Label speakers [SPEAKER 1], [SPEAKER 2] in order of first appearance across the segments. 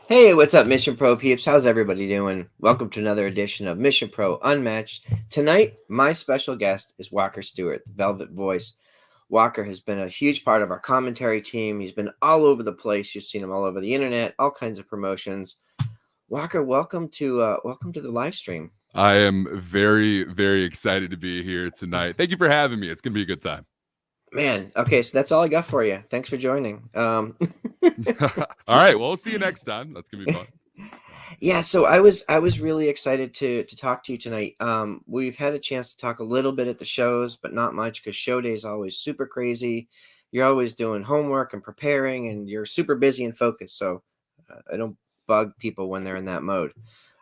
[SPEAKER 1] Hey, what's up, Mission Pro peeps? How's everybody doing? Welcome to another edition of Mpw Unmatched. Tonight, my special guest is Walker Stewart, the Velvet Voice. Walker has been a huge part of our commentary team. He's been all over the place. You've seen him all over the internet, all kinds of promotions. Walker, welcome to the live stream.
[SPEAKER 2] I am very, very excited to be here tonight. Thank you for having me. It's going to be a good time.
[SPEAKER 1] Man, okay, so that's all I got for you. Thanks for joining.
[SPEAKER 2] All right. Well, we'll see you next time. That's going to be fun.
[SPEAKER 1] Yeah, so I was really excited to talk to you tonight. We've had a chance to talk a little bit at the shows, but not much because show day is always super crazy. You're always doing homework and preparing, and you're super busy and focused. So I don't bug people when they're in that mode.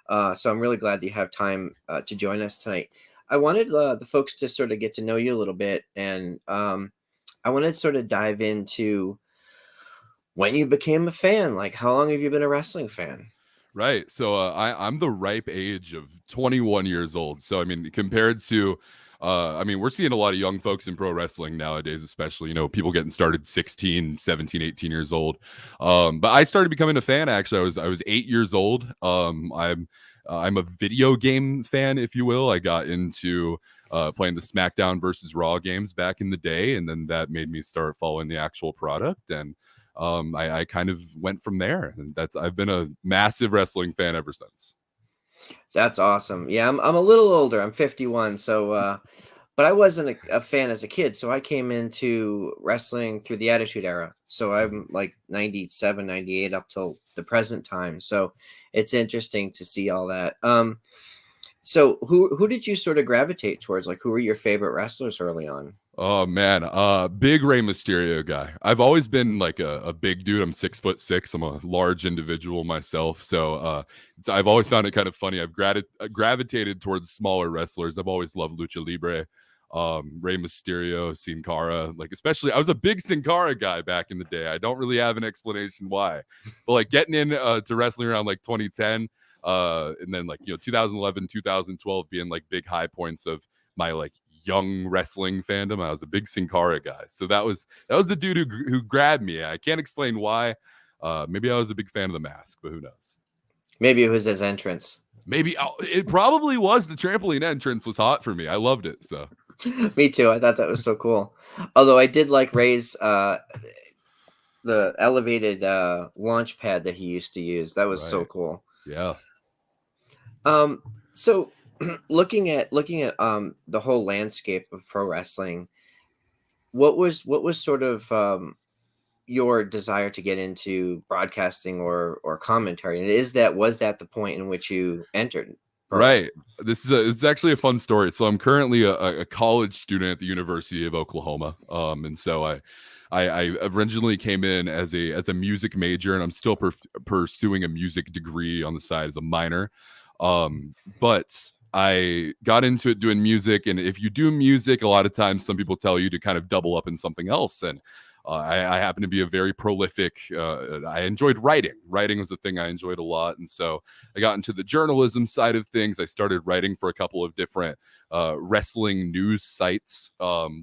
[SPEAKER 1] So I'm really glad that you have time to join us tonight. I wanted the folks to sort of get to know you a little bit, and I wanted to sort of dive into when you became a fan. Like, how long have you been a wrestling fan?
[SPEAKER 2] Right. So I'm the ripe age of 21 years old. So, I mean, compared to, we're seeing a lot of young folks in pro wrestling nowadays, especially, people getting started 16, 17, 18 years old. But I started becoming a fan, actually. I was 8 years old. I'm a video game fan, if you will. I got into playing the SmackDown versus Raw games back in the day, and then that made me start following the actual product. And I kind of went from there, and I've been a massive wrestling fan ever since.
[SPEAKER 1] That's awesome. Yeah, I'm a little older. I'm 51, so but I wasn't a fan as a kid, so I came into wrestling through the Attitude Era. So I'm like 97, 98 up till the present time. So it's interesting to see all that. So who did you sort of gravitate towards? Like, who were your favorite wrestlers early on?
[SPEAKER 2] Oh man, big Rey Mysterio guy. I've always been like a big dude. I'm 6'6". I'm a large individual myself, so I've always found it kind of funny. I've gravitated towards smaller wrestlers. I've always loved lucha libre. Rey Mysterio, Sin Cara, like especially I was a big Sin Cara guy back in the day. I don't really have an explanation why, but like getting in to wrestling around like 2010, and then like 2011, 2012 being like big high points of my like young wrestling fandom. I was a big Sin Cara guy, so that was the dude who grabbed me. I can't explain why. Maybe I was a big fan of the mask, but who knows?
[SPEAKER 1] Maybe it was his entrance.
[SPEAKER 2] Maybe it probably was. The trampoline entrance was hot for me. I loved it. So
[SPEAKER 1] Me too. I thought that was so cool. Although I did like Ray's the elevated launch pad that he used to use. That was so
[SPEAKER 2] right,
[SPEAKER 1] cool.
[SPEAKER 2] yeah.
[SPEAKER 1] So looking at the whole landscape of pro wrestling, what was sort of your desire to get into broadcasting or commentary? And was that the point in which you entered pro
[SPEAKER 2] Right.
[SPEAKER 1] wrestling?
[SPEAKER 2] This is actually a fun story. So I'm currently a college student at the University of Oklahoma, and so I originally came in as a music major, and I'm still pursuing a music degree on the side as a minor. But I got into it doing music, and if you do music, a lot of times some people tell you to kind of double up in something else, and I happen to be a very prolific. I enjoyed writing. Writing was a thing I enjoyed a lot, and so I got into the journalism side of things. I started writing for a couple of different wrestling news sites,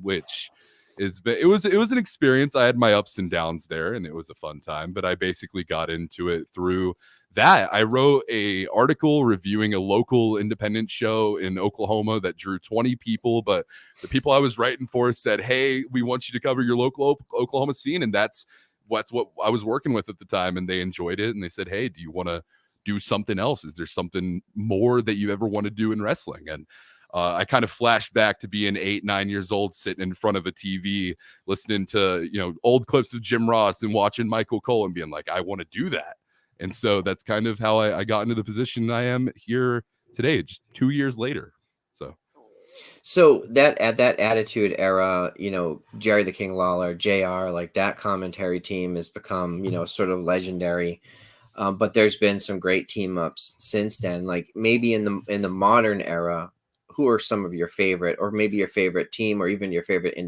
[SPEAKER 2] which it was an experience. I had my ups and downs there, and it was a fun time. But I basically got into it through that. I wrote a article reviewing a local independent show in Oklahoma that drew 20 people, but the people I was writing for said, "Hey, we want you to cover your local Oklahoma scene," and that's what I was working with at the time, and they enjoyed it, and they said, "Hey, do you want to do something else? Is there something more that you ever want to do in wrestling?" And I kind of flashed back to being 8, 9 years old, sitting in front of a TV, listening to old clips of Jim Ross and watching Michael Cole, and being like, "I want to do that." And so that's kind of how I got into the position I am here today, just 2 years later. So
[SPEAKER 1] So that at that Attitude Era, Jerry the King Lawler, JR, like that commentary team has become, sort of legendary. But there's been some great team ups since then. Like maybe in the modern era, who are some of your favorite, or maybe your favorite team, or even your favorite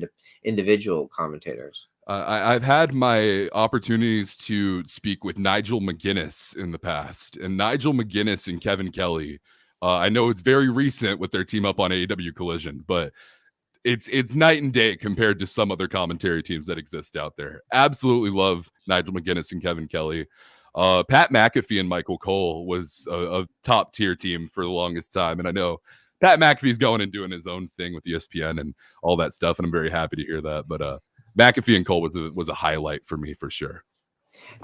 [SPEAKER 1] individual commentators?
[SPEAKER 2] I've had my opportunities to speak with Nigel McGuinness in the past, and Nigel McGuinness and Kevin Kelly. I know it's very recent with their team up on AEW Collision, but it's night and day compared to some other commentary teams that exist out there. Absolutely love Nigel McGuinness and Kevin Kelly. Pat McAfee and Michael Cole was a top tier team for the longest time, and I know Pat McAfee's going and doing his own thing with ESPN and all that stuff, and I'm very happy to hear that. But McAfee and Cole was a highlight for me for sure.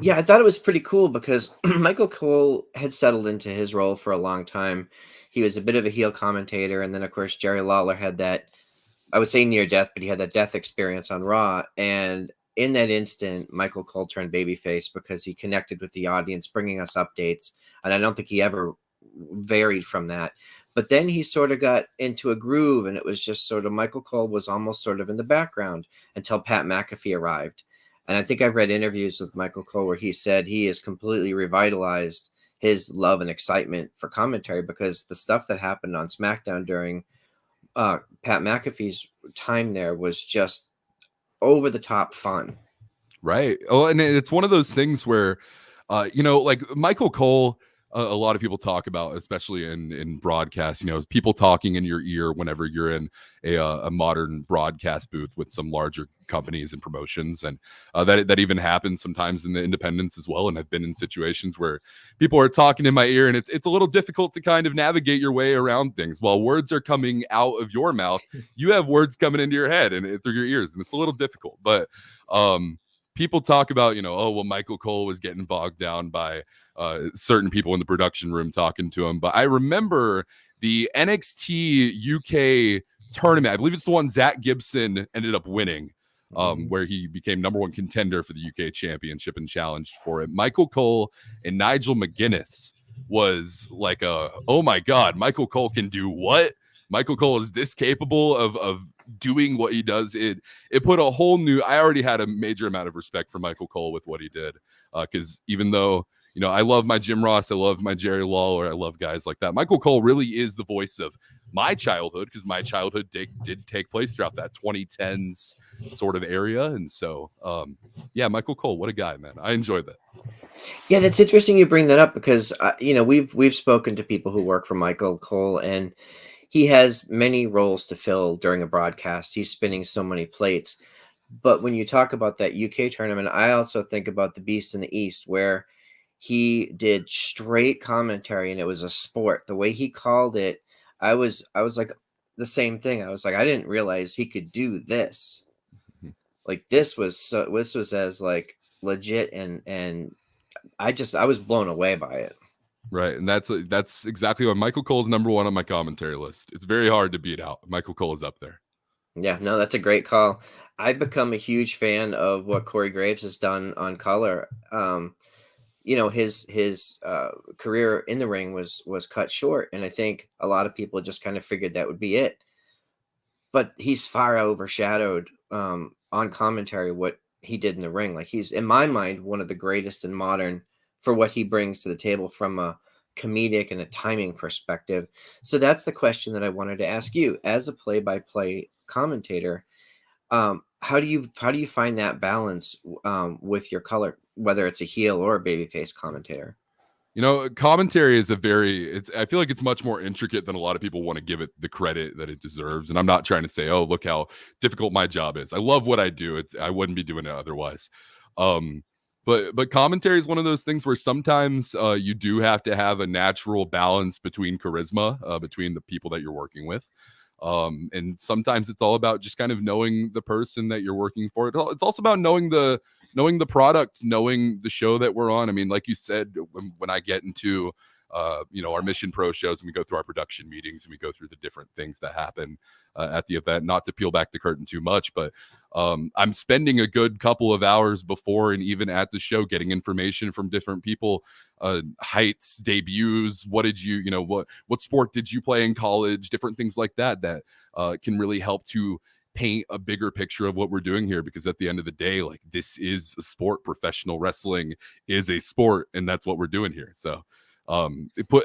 [SPEAKER 1] Yeah, I thought it was pretty cool because Michael Cole had settled into his role for a long time. He was a bit of a heel commentator, and then of course Jerry Lawler had that, I would say near death, but he had that death experience on Raw. And in that instant, Michael Cole turned babyface because he connected with the audience, bringing us updates. And I don't think he ever varied from that. But then he sort of got into a groove, and it was just sort of Michael Cole was almost sort of in the background until Pat McAfee arrived. And I think I've read interviews with Michael Cole where he said he has completely revitalized his love and excitement for commentary because the stuff that happened on SmackDown during Pat McAfee's time there was just over the top fun.
[SPEAKER 2] Right. Oh, and it's one of those things where, like Michael Cole, a lot of people talk about, especially in broadcast, people talking in your ear whenever you're in a modern broadcast booth with some larger companies and promotions, and that even happens sometimes in the independents as well. And I've been in situations where people are talking in my ear, and it's a little difficult to kind of navigate your way around things. While words are coming out of your mouth, you have words coming into your head and through your ears, and it's a little difficult. But people talk about, oh, well, Michael Cole was getting bogged down by certain people in the production room talking to him. But I remember the NXT UK tournament. I believe it's the one Zach Gibson ended up winning, where he became number one contender for the UK championship and challenged for it. Michael Cole and Nigel McGuinness was like, oh my God, Michael Cole can do what? Michael Cole is this capable of doing what he does. It put a whole new, I already had a major amount of respect for Michael Cole with what he did. Because even though, I love my Jim Ross, I love my Jerry Lawler, I love guys like that, Michael Cole really is the voice of my childhood, because my childhood did take place throughout that 2010s sort of area. And so, yeah, Michael Cole, what a guy, man. I enjoyed that.
[SPEAKER 1] Yeah, that's interesting you bring that up because we've spoken to people who work for Michael Cole, and he has many roles to fill during a broadcast. He's spinning so many plates. But when you talk about that UK tournament, I also think about the Beast in the East, where he did straight commentary and it was a sport. The way he called it, I was like the same thing. I was like, I didn't realize he could do this. Like this was as like legit, and I was blown away by it.
[SPEAKER 2] Right, and that's exactly why Michael Cole's number one on my commentary list. It's very hard to beat out. Michael Cole is up there.
[SPEAKER 1] Yeah, no, that's a great call. I've become a huge fan of what Corey Graves has done on color. His career in the ring was cut short, and I think a lot of people just kind of figured that would be it. But he's far overshadowed on commentary what he did in the ring. Like he's, in my mind, one of the greatest in modern for what he brings to the table from a comedic and a timing perspective. So that's the question that I wanted to ask you as a play-by-play commentator. How do you find that balance with your color, whether it's a heel or a babyface commentator?
[SPEAKER 2] Commentary is I feel like it's much more intricate than a lot of people want to give it the credit that it deserves. And I'm not trying to say, oh, look how difficult my job is. I love what I do. I wouldn't be doing it otherwise. But commentary is one of those things where sometimes you do have to have a natural balance between charisma, between the people that you're working with. And sometimes it's all about just kind of knowing the person that you're working for. It's also about knowing the product, knowing the show that we're on. I mean, like you said, when I get into our Mission Pro shows and we go through our production meetings and we go through the different things that happen at the event, not to peel back the curtain too much, but I'm spending a good couple of hours before and even at the show getting information from different people, heights, debuts, what sport did you play in college, different things like that can really help to paint a bigger picture of what we're doing here, because at the end of the day, like, this is a sport. Professional wrestling is a sport, and that's what we're doing here. So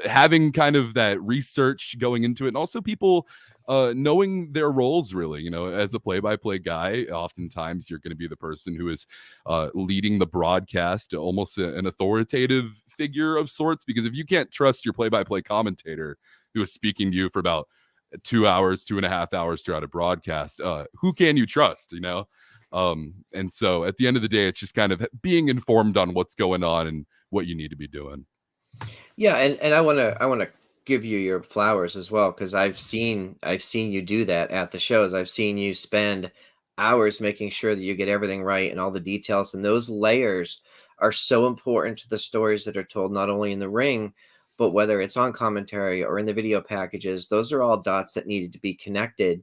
[SPEAKER 2] having kind of that research going into it, and also people knowing their roles really, as a play-by-play guy, oftentimes you're going to be the person who is leading the broadcast, almost an authoritative figure of sorts, because if you can't trust your play-by-play commentator who is speaking to you for about 2 hours, 2.5 hours throughout a broadcast, who can you trust, and so at the end of the day, it's just kind of being informed on what's going on and what you need to be doing.
[SPEAKER 1] Yeah, and I want to give you your flowers as well, because I've seen you do that at the shows. I've seen you spend hours making sure that you get everything right and all the details, and those layers are so important to the stories that are told, not only in the ring, but whether it's on commentary or in the video packages. Those are all dots that needed to be connected,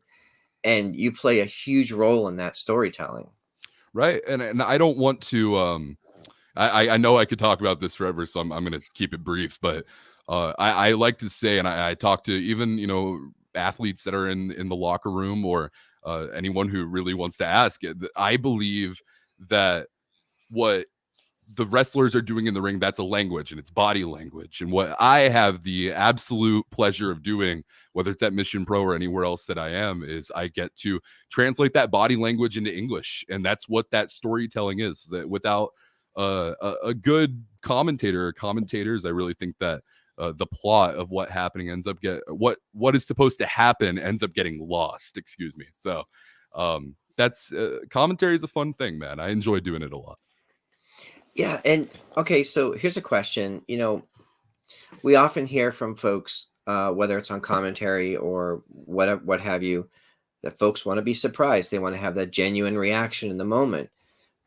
[SPEAKER 1] and you play a huge role in that storytelling.
[SPEAKER 2] Right. And I don't want to I know I could talk about this forever, so I'm going to keep it brief. But I like to say, and I talk to even athletes that are in the locker room, or anyone who really wants to ask it. I believe that what the wrestlers are doing in the ring, that's a language, and it's body language. And what I have the absolute pleasure of doing, whether it's at Mission Pro or anywhere else that I am, is I get to translate that body language into English. And that's what that storytelling is. That without a good commentator or commentators, I really think that the plot of what happening ends up what is supposed to happen ends up getting lost. Excuse me. So that's commentary is a fun thing, man. I enjoy doing it a lot.
[SPEAKER 1] Yeah, and okay, so here's a question. We often hear from folks, whether it's on commentary or what have you, that folks want to be surprised. They want to have that genuine reaction in the moment.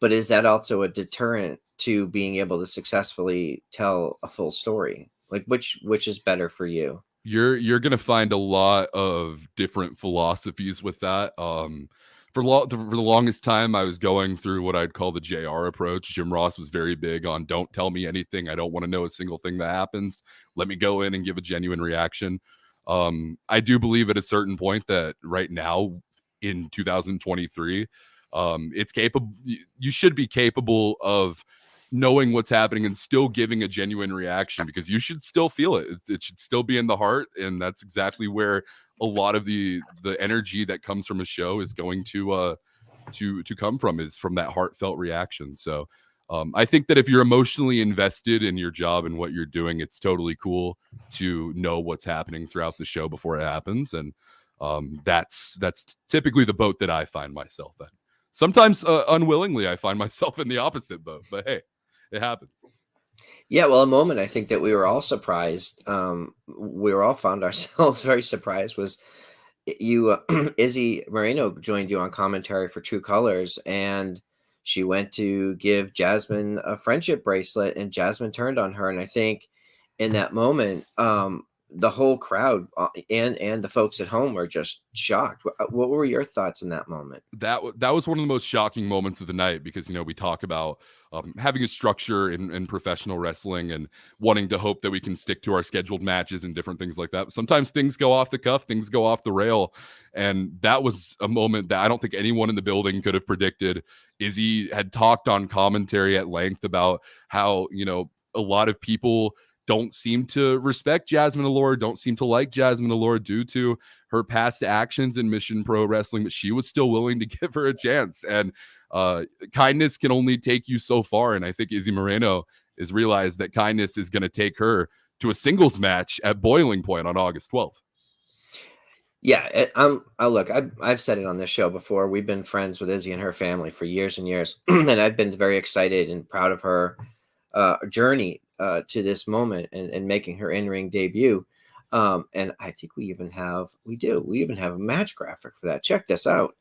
[SPEAKER 1] But is that also a deterrent to being able to successfully tell a full story? Like which is better for you?
[SPEAKER 2] You're gonna find a lot of different philosophies with that. For the longest time, I was going through what I'd call the JR approach. Jim Ross was very big on don't tell me anything. I don't want to know a single thing that happens. Let me go in and give a genuine reaction. I do believe at a certain point that right now in 2023, it's capable. You should be capable of knowing what's happening and still giving a genuine reaction, because you should still feel it. It should still be in the heart, and that's exactly where a lot of the energy that comes from a show is going to come from, is from that heartfelt reaction. So I think that if you're emotionally invested in your job and what you're doing, it's totally cool to know what's happening throughout the show before it happens. And that's typically the boat that I find myself in. Sometimes unwillingly, I find myself in the opposite boat, but hey, it happens.
[SPEAKER 1] Yeah, well, a moment I think that we were all surprised. We were all found ourselves very surprised was you Izzy Moreno joined you on commentary for True Colors, and she went to give Jasmine a friendship bracelet, and Jasmine turned on her. And I think in that moment, the whole crowd, and the folks at home were just shocked. What were your thoughts in that moment?
[SPEAKER 2] That was one of the most shocking moments of the night, because we talk about having a structure in professional wrestling and wanting to hope that we can stick to our scheduled matches and different things like that. Sometimes things go off the cuff, things go off the rail, and that was a moment that I don't think anyone in the building could have predicted. Izzy had talked on commentary at length about how a lot of people don't seem to respect Jasmine Allure, don't seem to like Jasmine Allure due to her past actions in Mission Pro Wrestling, but she was still willing to give her a chance. And kindness can only take you so far. And I think Izzy Moreno has realized that kindness is going to take her to a singles match at Boiling Point on August 12th.
[SPEAKER 1] Yeah, look, I've said it on this show before. We've been friends with Izzy and her family for years and years, and I've been very excited and proud of her journey to this moment, and making her in-ring debut. And I think we even have a match graphic for that. Check this out: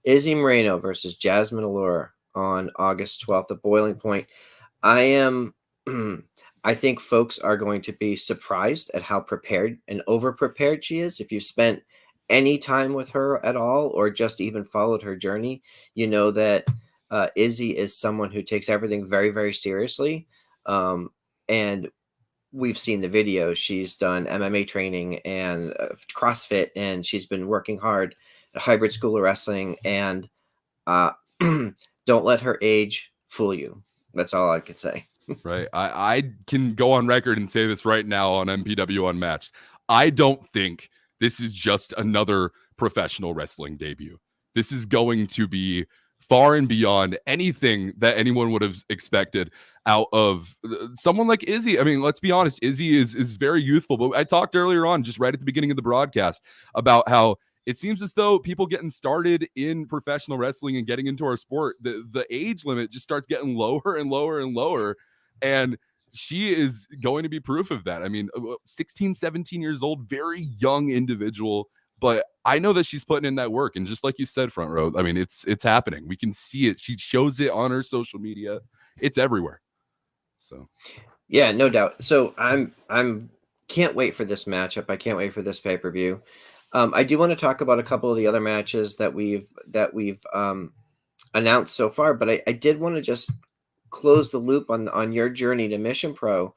[SPEAKER 1] Izzy Moreno versus Jasmine Allure on August 12th at Boiling Point. I am. I think folks are going to be surprised at how prepared and over prepared she is. If you've spent any time with her at all, or just even followed her journey, you know that Izzy is someone who takes everything very, very seriously. And we've seen the videos. She's done MMA training and CrossFit, and she's been working hard at Hybrid School of Wrestling. And uh, don't let her age fool you. That's all I could say.
[SPEAKER 2] Right. I can go on record and say this right now on MPW Unmatched. I don't think this is just another professional wrestling debut. This is going to be far and beyond anything that anyone would have expected out of someone like Izzy. I mean, let's be honest, Izzy is very youthful. But I talked earlier on, just right at the beginning of the broadcast, about how it seems as though people getting started in professional wrestling and getting into our sport, the age limit just starts getting lower and lower and lower. And she is going to be proof of that. I mean, 16, 17 years old, very young individual, but I know that she's putting in that work. And just like you said, front row, I mean, it's happening. We can see it. She shows it on her social media. It's everywhere. So
[SPEAKER 1] Yeah, no doubt. So I'm can't wait for this matchup. I can't wait for this pay-per-view. I do want to talk about a couple of the other matches that we've announced so far, but I did want to just close the loop on your journey to Mission Pro.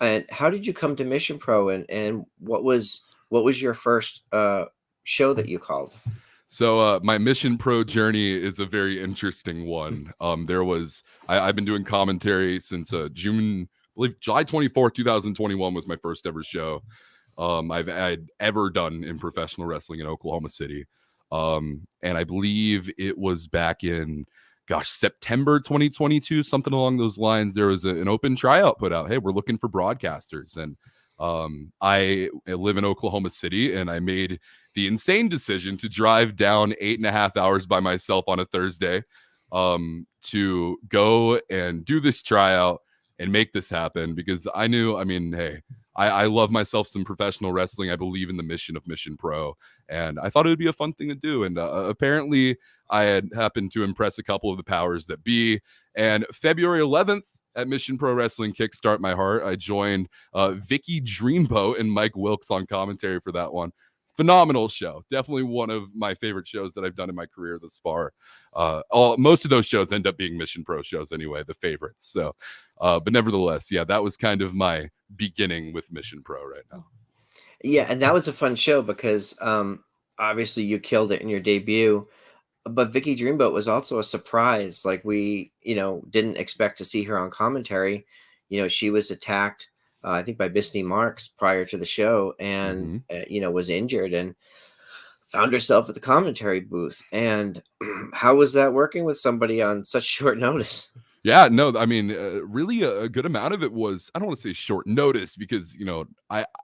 [SPEAKER 1] And how did you come to Mission Pro, and what was your first show that you called?
[SPEAKER 2] So my Mission Pro journey is a very interesting one. I've been doing commentary since June, I believe July 24th, 2021 was my first ever show. I'd ever done in professional wrestling in Oklahoma City. And I believe it was back in, September 2022, something along those lines. There was an open tryout put out. Hey, we're looking for broadcasters. And I live in Oklahoma City, and I made the insane decision to drive down 8.5 hours by myself on a Thursday to go and do this tryout and make this happen, because I knew, I mean, hey, I love myself some professional wrestling. I believe in the mission of Mission Pro, and I thought it would be a fun thing to do. And apparently, I had happened to impress a couple of the powers that be. And February 11th at Mission Pro Wrestling Kickstart My Heart, I joined Vicky Dreamboat and Mike Wilkes on commentary for that one. Phenomenal show. Definitely one of my favorite shows that I've done in my career thus far. Most of those shows end up being Mission Pro shows anyway, the favorites. So, but nevertheless, yeah, that was kind of my beginning with Mission Pro right now.
[SPEAKER 1] Yeah, and that was a fun show because obviously you killed it in your debut, but Vicky Dreamboat was also a surprise. Like we, didn't expect to see her on commentary. She was attacked, I think, by Bisney Marks prior to the show, and was injured and found herself at the commentary booth. And how was that working with somebody on such short notice?
[SPEAKER 2] Yeah, no, I mean, really a good amount of it was, I don't want to say short notice, because,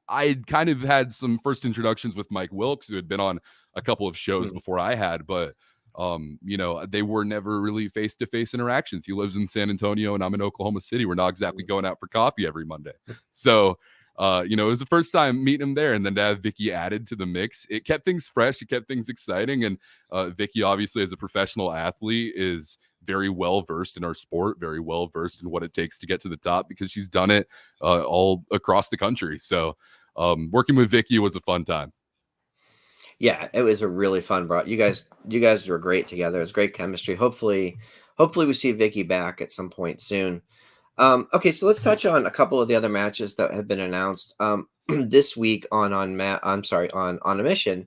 [SPEAKER 2] I kind of had some first introductions with Mike Wilkes, who had been on a couple of shows
[SPEAKER 1] Mm.
[SPEAKER 2] before I had, but, they were never really face-to-face interactions. He lives in San Antonio and I'm in Oklahoma City. We're not exactly going out for coffee every Monday. So, it was the first time meeting him there, and then to have Vicky added to the mix, it kept things fresh, it kept things exciting. And Vicky, obviously, as a professional athlete, is very well versed in our sport, very well versed in what it takes to get to the top, because she's done it all across the country. So working with Vicky was a fun time.
[SPEAKER 1] Yeah, it was a really fun brought. You guys were great together. It was great chemistry. Hopefully we see Vicky back at some point soon. Okay, so let's touch on a couple of the other matches that have been announced this week on a mission.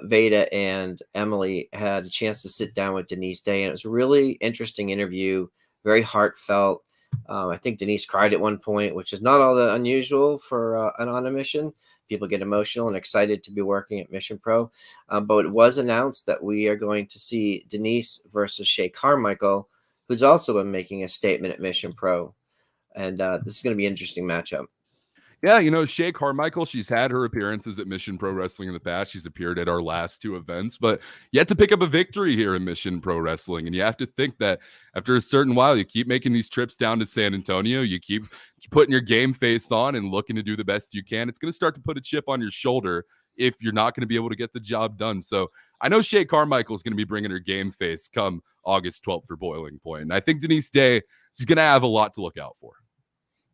[SPEAKER 1] Veda and Emily had a chance to sit down with Denise Day, and it was a really interesting interview, very heartfelt. I think Denise cried at one point, which is not all that unusual for an on a mission. People get emotional and excited to be working at Mission Pro. But it was announced that we are going to see Denise versus Shay Carmichael, who's also been making a statement at Mission Pro. And this is going to be an interesting matchup.
[SPEAKER 2] Yeah, Shay Carmichael, she's had her appearances at Mission Pro Wrestling in the past. She's appeared at our last two events, but yet to pick up a victory here in Mission Pro Wrestling. And you have to think that after a certain while, you keep making these trips down to San Antonio, you keep putting your game face on and looking to do the best you can. It's going to start to put a chip on your shoulder if you're not going to be able to get the job done. So I know Shay Carmichael is going to be bringing her game face come August 12th for Boiling Point. And I think Denise Day, she's going to have a lot to look out for.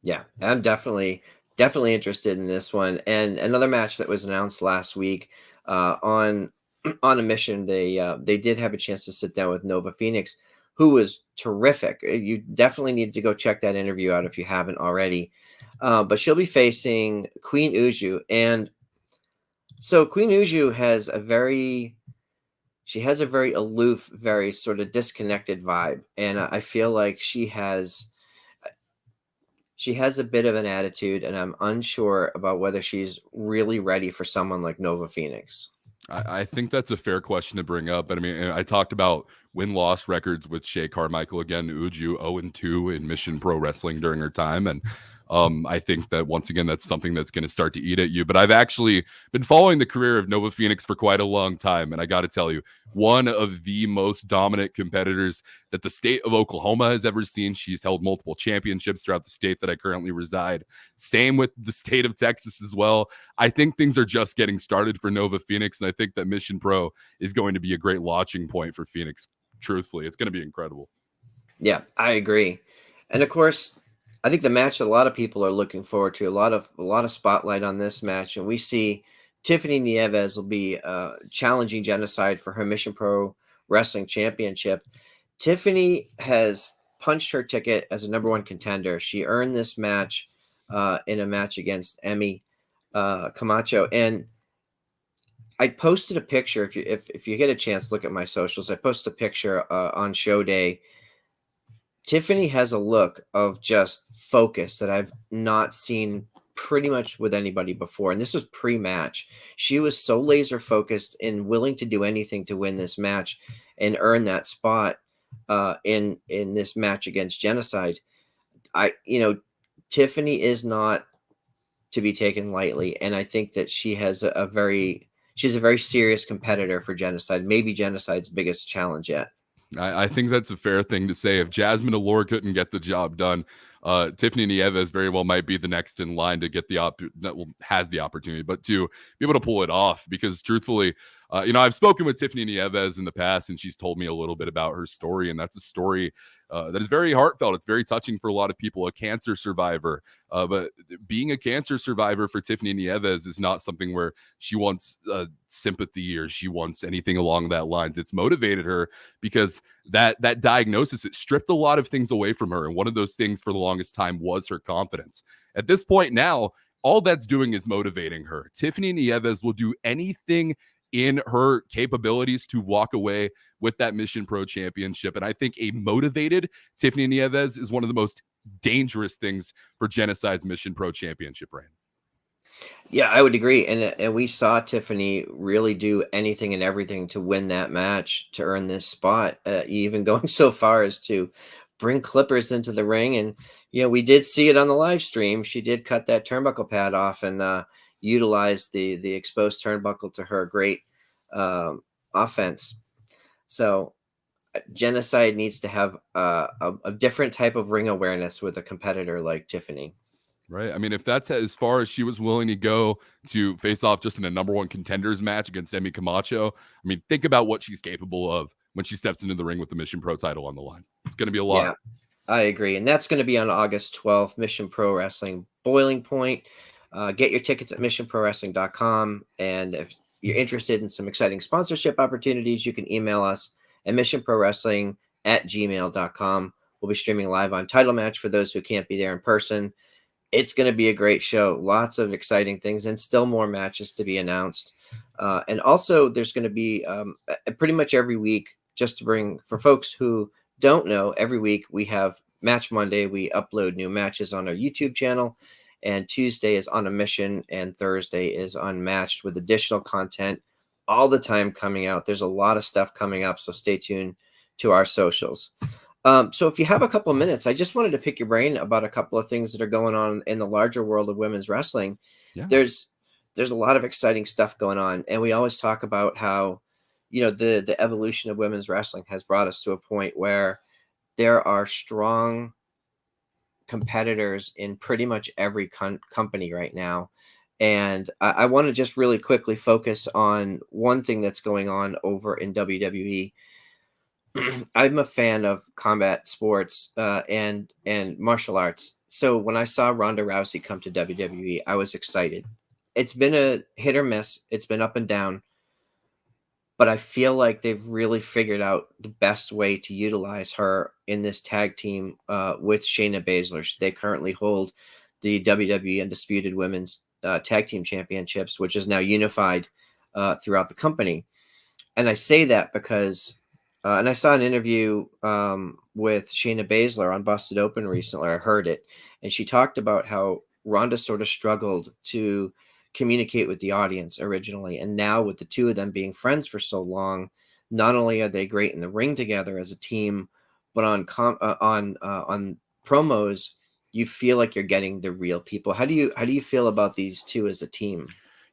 [SPEAKER 1] Yeah, I'm definitely interested in this one. And another match that was announced last week on on a mission. They did have a chance to sit down with Nova Phoenix, who was terrific. You definitely need to go check that interview out if you haven't already. But she'll be facing Queen Uju, and so Queen Uju has a very aloof, very sort of disconnected vibe, and I feel like she has a bit of an attitude, and I'm unsure about whether she's really ready for someone like Nova Phoenix.
[SPEAKER 2] I think that's a fair question to bring up. But I mean, I talked about win-loss records with Shay Carmichael again, Uju 0-2 in Mission Pro Wrestling during her time. And I think that once again, that's something that's going to start to eat at you. But I've actually been following the career of Nova Phoenix for quite a long time. And I got to tell you, one of the most dominant competitors that the state of Oklahoma has ever seen. She's held multiple championships throughout the state that I currently reside. Same with the state of Texas as well. I think things are just getting started for Nova Phoenix. And I think that Mission Pro is going to be a great launching point for Phoenix. Truthfully, it's going to be incredible.
[SPEAKER 1] Yeah, I agree. And of course, I think the match a lot of people are looking forward to, a lot of spotlight on this match, and we see Tiffany Nieves will be challenging Genocide for her Mission Pro Wrestling Championship. Tiffany has punched her ticket as a number one contender. She earned this match in a match against Emmy Camacho, and I posted a picture. If you get a chance, look at my socials. I posted a picture on show day. Tiffany has a look of just focus that I've not seen pretty much with anybody before. And this was pre-match. She was so laser focused and willing to do anything to win this match and earn that spot in this match against Genocide. Tiffany is not to be taken lightly, and I think that she's a very serious competitor for Genocide. Maybe Genocide's biggest challenge yet.
[SPEAKER 2] I think that's a fair thing to say. If Jasmine Allure couldn't get the job done, Tiffany Nieves very well might be the next in line to get has the opportunity, but to be able to pull it off. Because truthfully, I've spoken with Tiffany Nieves in the past, and she's told me a little bit about her story, and that's a story that is very heartfelt. It's very touching for a lot of people. A cancer survivor, but being a cancer survivor for Tiffany Nieves is not something where she wants sympathy or she wants anything along that lines. It's motivated her because that diagnosis, it stripped a lot of things away from her, and one of those things for the longest time was her confidence. At this point now, all that's doing is motivating her. Tiffany Nieves will do anything in her capabilities to walk away with that Mission Pro Championship. And I think a motivated Tiffany Nieves is one of the most dangerous things for Genocide's Mission Pro Championship reign.
[SPEAKER 1] Yeah, I would agree. And we saw Tiffany really do anything and everything to win that match to earn this spot, even going so far as to bring clippers into the ring. And, we did see it on the live stream. She did cut that turnbuckle pad off and utilize the exposed turnbuckle to her great offense. So Genocide needs to have a different type of ring awareness with a competitor like Tiffany.
[SPEAKER 2] Right. I mean, if that's as far as she was willing to go to face off just in a number one contenders match against Emmy Camacho, I mean, think about what she's capable of when she steps into the ring with the Mission Pro title on the line. It's going to be a lot.
[SPEAKER 1] Yeah, I agree. And that's going to be on August 12th, Mission Pro Wrestling Boiling Point. Get your tickets at missionprowrestling.com. And if you're interested in some exciting sponsorship opportunities, you can email us at missionprowrestling@gmail.com. We'll be streaming live on Title Match for those who can't be there in person. It's going to be a great show. Lots of exciting things and still more matches to be announced. And also, there's going to be pretty much every week, just to bring for folks who don't know, every week we have Match Monday. We upload new matches on our YouTube channel, and Tuesday is On a Mission, and Thursday is Unmatched with additional content all the time coming out. There's a lot of stuff coming up, so stay tuned to our socials. So if you have a couple of minutes, I just wanted to pick your brain about a couple of things that are going on in the larger world of women's wrestling.
[SPEAKER 2] Yeah.
[SPEAKER 1] There's a lot of exciting stuff going on, and we always talk about how the evolution of women's wrestling has brought us to a point where there are strong competitors in pretty much every company right now. And I want to just really quickly focus on one thing that's going on over in WWE. I'm a fan of combat sports and martial arts. So when I saw Ronda Rousey come to WWE, I was excited. It's been a hit or miss. It's been up and down. But I feel like they've really figured out the best way to utilize her in this tag team with Shayna Baszler. They currently hold the WWE Undisputed Women's Tag Team Championships, which is now unified throughout the company. And I say that because, and I saw an interview with Shayna Baszler on Busted Open recently. I heard it, and she talked about how Ronda sort of struggled to communicate with the audience originally, and now with the two of them being friends for so long, not only are they great in the ring together as a team, but on promos, you feel like you're getting the real people. How do you feel about these two as a team?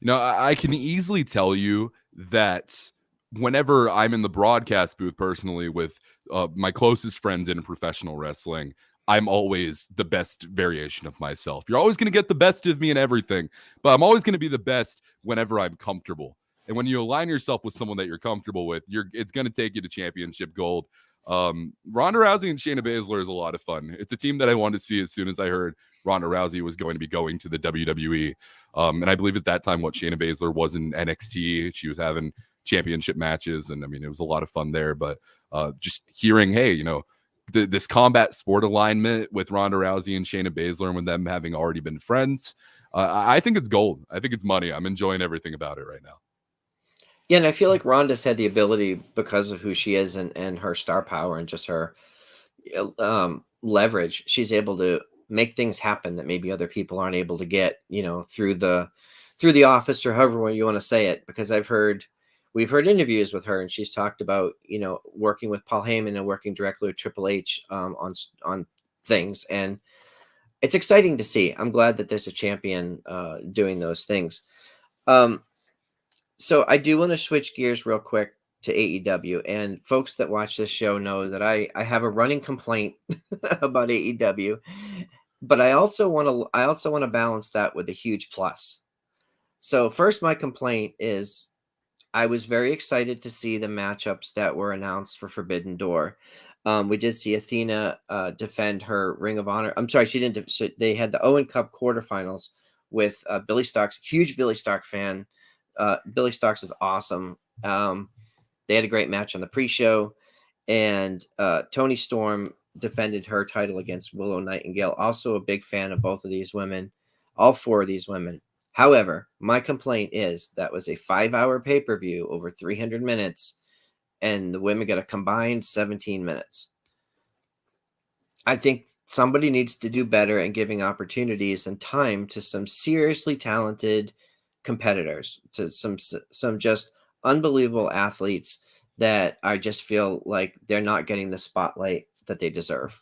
[SPEAKER 2] I can easily tell you that whenever I'm in the broadcast booth personally with my closest friends in professional wrestling, I'm always the best variation of myself. You're always going to get the best of me and everything, but I'm always going to be the best whenever I'm comfortable. And when you align yourself with someone that you're comfortable with, it's going to take you to championship gold. Ronda Rousey and Shayna Baszler is a lot of fun. It's a team that I wanted to see as soon as I heard Ronda Rousey was going to be going to the WWE. And I believe at that time, what Shayna Baszler was in NXT, she was having championship matches, and I mean, it was a lot of fun there. But just hearing, hey, this combat sport alignment with Ronda Rousey and Shayna Baszler, and with them having already been friends, I think it's gold. I think it's money. I'm enjoying everything about it right now.
[SPEAKER 1] Yeah, and I feel like Ronda's had the ability because of who she is and her star power and just her leverage. She's able to make things happen that maybe other people aren't able to get, through the office or however you want to say it. Because we've heard interviews with her, and she's talked about working with Paul Heyman and working directly with Triple H on things, and it's exciting to see. I'm glad that there's a champion doing those things. Um, so I do want to switch gears real quick to AEW, and folks that watch this show know that I have a running complaint about AEW, but I also want to balance that with a huge plus. So first, my complaint is I was very excited to see the matchups that were announced for Forbidden Door. We did see Athena defend her Ring of Honor. I'm sorry, she didn't. So they had the Owen Cup quarterfinals with Billy Starks. Huge Billy Stark fan. Billy Starks is awesome. They had a great match on the pre-show, and Tony Storm defended her title against Willow Nightingale. Also a big fan of both of these women, all four of these women. However, my complaint is that was a 5-hour pay-per-view over 300 minutes, and the women got a combined 17 minutes. I think somebody needs to do better in giving opportunities and time to some seriously talented competitors, to some just unbelievable athletes that I just feel like they're not getting the spotlight that they deserve.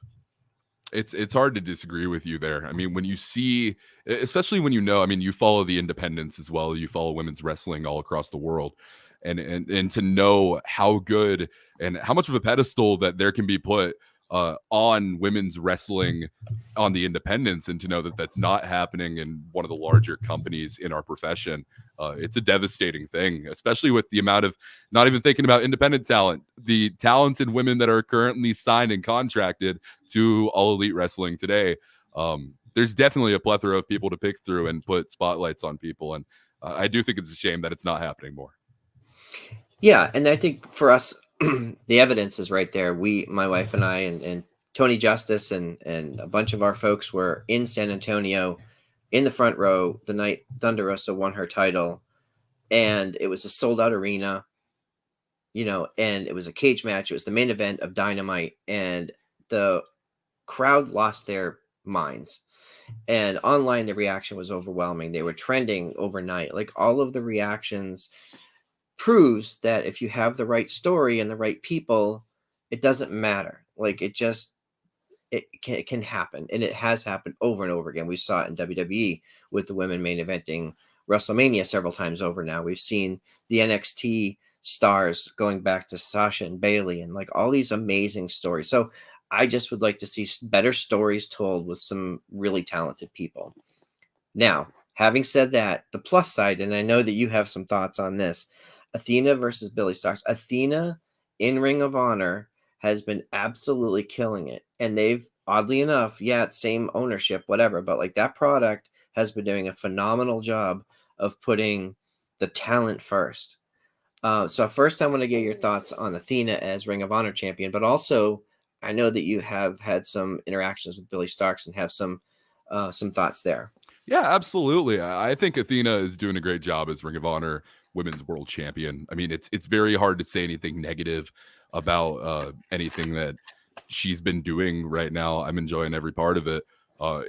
[SPEAKER 2] It's hard to disagree with you there. I mean, when you see, especially when I mean, you follow the independents as well. You follow women's wrestling all across the world, and to know how good and how much of a pedestal that there can be put on women's wrestling on the independents, and to know that that's not happening in one of the larger companies in our profession, it's a devastating thing, especially with the amount of, not even thinking about independent talent, the talented women that are currently signed and contracted to All Elite Wrestling today. There's definitely a plethora of people to pick through and put spotlights on people, and I do think it's a shame that it's not happening more.
[SPEAKER 1] Yeah, and I think for us, the evidence is right there. My wife and I, and Tony Justice and a bunch of our folks were in San Antonio in the front row the night Thunder Rosa won her title, and it was a sold out arena, and it was a cage match. It was the main event of Dynamite, and the crowd lost their minds. And online, the reaction was overwhelming. They were trending overnight. Like, all of the reactions proves that if you have the right story and the right people, it doesn't matter. Like, it can happen, and it has happened over and over again. We saw it in WWE with the women main eventing WrestleMania several times over. Now we've seen the NXT stars going back to Sasha and Bailey, and like all these amazing stories. So I just would like to see better stories told with some really talented people. Now, having said that, the plus side, and I know that you have some thoughts on this, Athena versus Billy Starks. Athena in Ring of Honor has been absolutely killing it. And they've, oddly enough, same ownership, whatever, but like that product has been doing a phenomenal job of putting the talent first. So first, I want to get your thoughts on Athena as Ring of Honor champion, but also I know that you have had some interactions with Billy Starks and have some thoughts there.
[SPEAKER 2] Yeah, absolutely. I think Athena is doing a great job as Ring of Honor Women's World Champion. I mean, it's very hard to say anything negative about anything that she's been doing right now. I'm enjoying every part of it.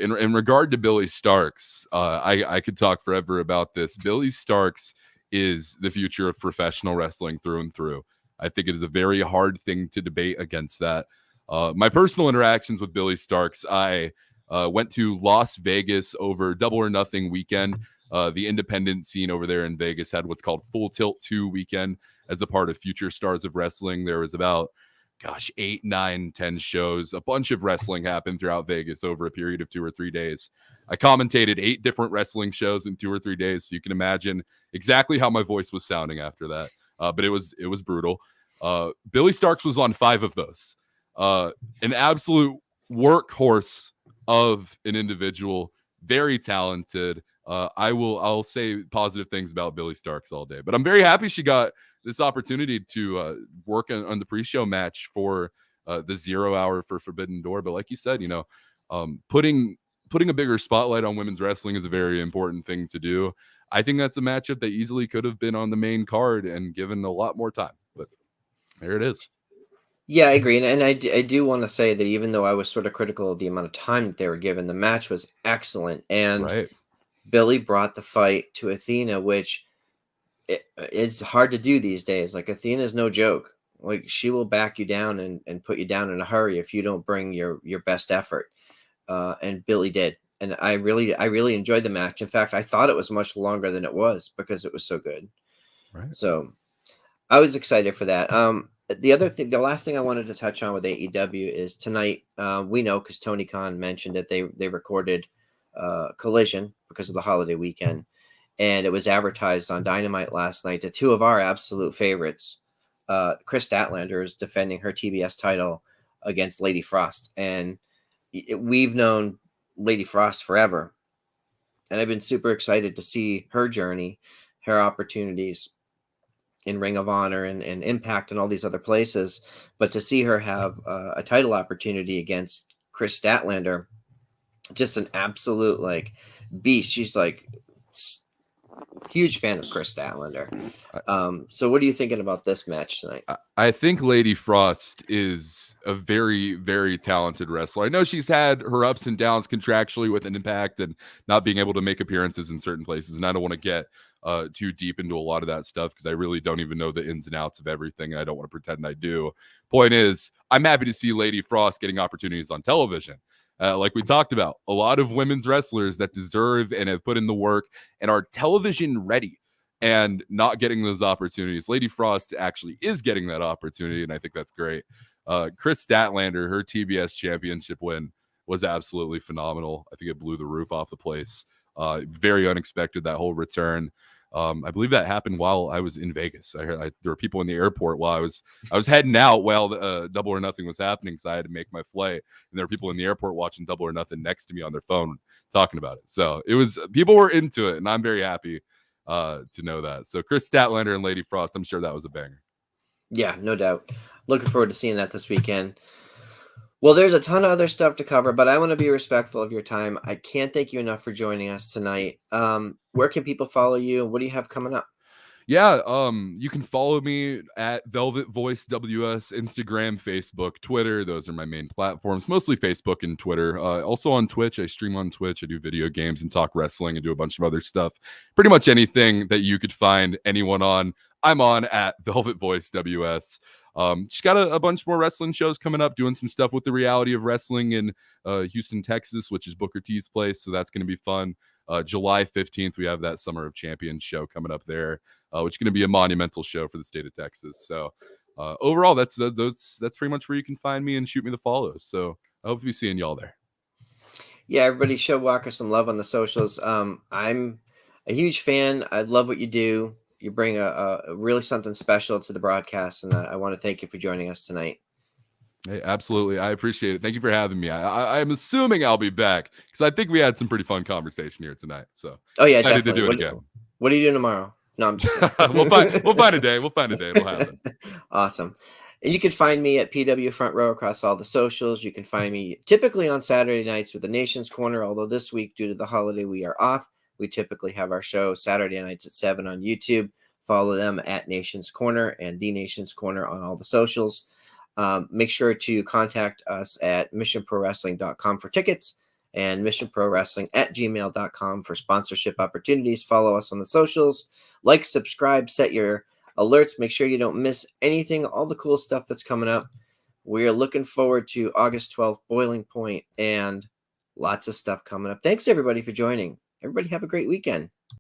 [SPEAKER 2] In regard to Billy Starks, I could talk forever about this. Billy Starks is the future of professional wrestling through and through. I think it is a very hard thing to debate against that. My personal interactions with Billy Starks, I Went to Las Vegas over Double or Nothing weekend. The independent scene over there in Vegas had what's called Full Tilt 2 weekend as a part of Future Stars of Wrestling. There was about, 8, 9, 10 shows. A bunch of wrestling happened throughout Vegas over a period of 2 or 3 days. I commentated 8 different wrestling shows in 2 or 3 days, so you can imagine exactly how my voice was sounding after that. But it was brutal. Billy Starks was on 5 of those. An absolute workhorse of an individual, very talented. I'll say positive things about Billy Starks all day, but I'm very happy she got this opportunity to work on the pre-show match for the 0 hour for Forbidden Door. But like you said, putting a bigger spotlight on women's wrestling is a very important thing to do. I think that's a matchup that easily could have been on the main card and given a lot more time, but there it is.
[SPEAKER 1] Yeah, I agree. And I do want to say that even though I was sort of critical of the amount of time that they were given, the match was excellent. And
[SPEAKER 2] Right.
[SPEAKER 1] Billy brought the fight to Athena, which it's hard to do these days. Like, Athena's no joke. Like, she will back you down and put you down in a hurry if you don't bring your best effort. And Billy did. And I really enjoyed the match. In fact, I thought it was much longer than it was because it was so good.
[SPEAKER 2] Right.
[SPEAKER 1] So I was excited for that. The last thing I wanted to touch on with AEW is tonight. We know because Tony Khan mentioned it. They recorded Collision because of the holiday weekend, and it was advertised on Dynamite last night that 2 of our absolute favorites, Chris Statlander, is defending her TBS title against Lady Frost, and we've known Lady Frost forever, and I've been super excited to see her journey, her opportunities in Ring of Honor and Impact and all these other places. But to see her have a title opportunity against Chris Statlander, just an absolute like beast. She's like huge fan of Chris Statlander. So what are you thinking about this match tonight?
[SPEAKER 2] I think Lady Frost is a very, very talented wrestler. I know she's had her ups and downs contractually with an Impact and not being able to make appearances in certain places. And I don't want to get too deep into a lot of that stuff because I really don't even know the ins and outs of everything. And I don't want to pretend I do. Point is, I'm happy to see Lady Frost getting opportunities on television. Like we talked about, a lot of women's wrestlers that deserve and have put in the work and are television ready and not getting those opportunities. Lady Frost actually is getting that opportunity, and I think that's great. Chris Statlander, her TBS championship win was absolutely phenomenal. I think it blew the roof off the place. Very unexpected, that whole return. I believe that happened while I was in Vegas. I heard there were people in the airport while I was heading out while the Double or Nothing was happening, because I had to make my flight, and there were people in the airport watching Double or Nothing next to me on their phone talking about it. So it was, people were into it, and I'm very happy to know that. So Chris Statlander and Lady Frost, I'm sure that was a banger.
[SPEAKER 1] Yeah, no doubt. Looking forward to seeing that this weekend. Well, there's a ton of other stuff to cover, but I want to be respectful of your time. I can't thank you enough for joining us tonight. Where can people follow you, and what do you have coming up?
[SPEAKER 2] Yeah, you can follow me at Velvet Voice WS, Instagram, Facebook, Twitter. Those are my main platforms, mostly Facebook and Twitter. Also on Twitch, I stream on Twitch. I do video games and talk wrestling and do a bunch of other stuff. Pretty much anything that you could find anyone on, I'm on at Velvet Voice WS. She's got a bunch more wrestling shows coming up, doing some stuff with the Reality of Wrestling in Houston, Texas, which is Booker T's place. So that's going to be fun. July 15th, we have that Summer of Champions show coming up there, which is going to be a monumental show for the state of Texas. So overall, that's pretty much where you can find me and shoot me the follows. So I hope to be seeing y'all there.
[SPEAKER 1] Yeah, everybody show Walker some love on the socials. I'm a huge fan. I love what you do. You bring a really something special to the broadcast, and I want to thank you for joining us tonight.
[SPEAKER 2] Hey, absolutely. I appreciate it. Thank you for having me. I'm assuming I'll be back because I think we had some pretty fun conversation here tonight. So
[SPEAKER 1] Oh yeah,
[SPEAKER 2] excited to
[SPEAKER 1] definitely.
[SPEAKER 2] do it again.
[SPEAKER 1] What are you doing tomorrow? No, I'm just kidding.
[SPEAKER 2] We'll find a day. We'll find a day. It'll happen.
[SPEAKER 1] Awesome. And you can find me at PW Front Row across all the socials. You can find me typically on Saturday nights with the Nation's Corner, although this week, due to the holiday, we are off. We typically have our show Saturday nights at 7 on YouTube. Follow them at Nation's Corner and The Nation's Corner on all the socials. Make sure to contact us at missionprowrestling.com for tickets and missionprowrestling@gmail.com for sponsorship opportunities. Follow us on the socials. Like, subscribe, set your alerts. Make sure you don't miss anything, all the cool stuff that's coming up. We're looking forward to August 12th, Boiling Point, and lots of stuff coming up. Thanks everybody for joining. Everybody have a great weekend.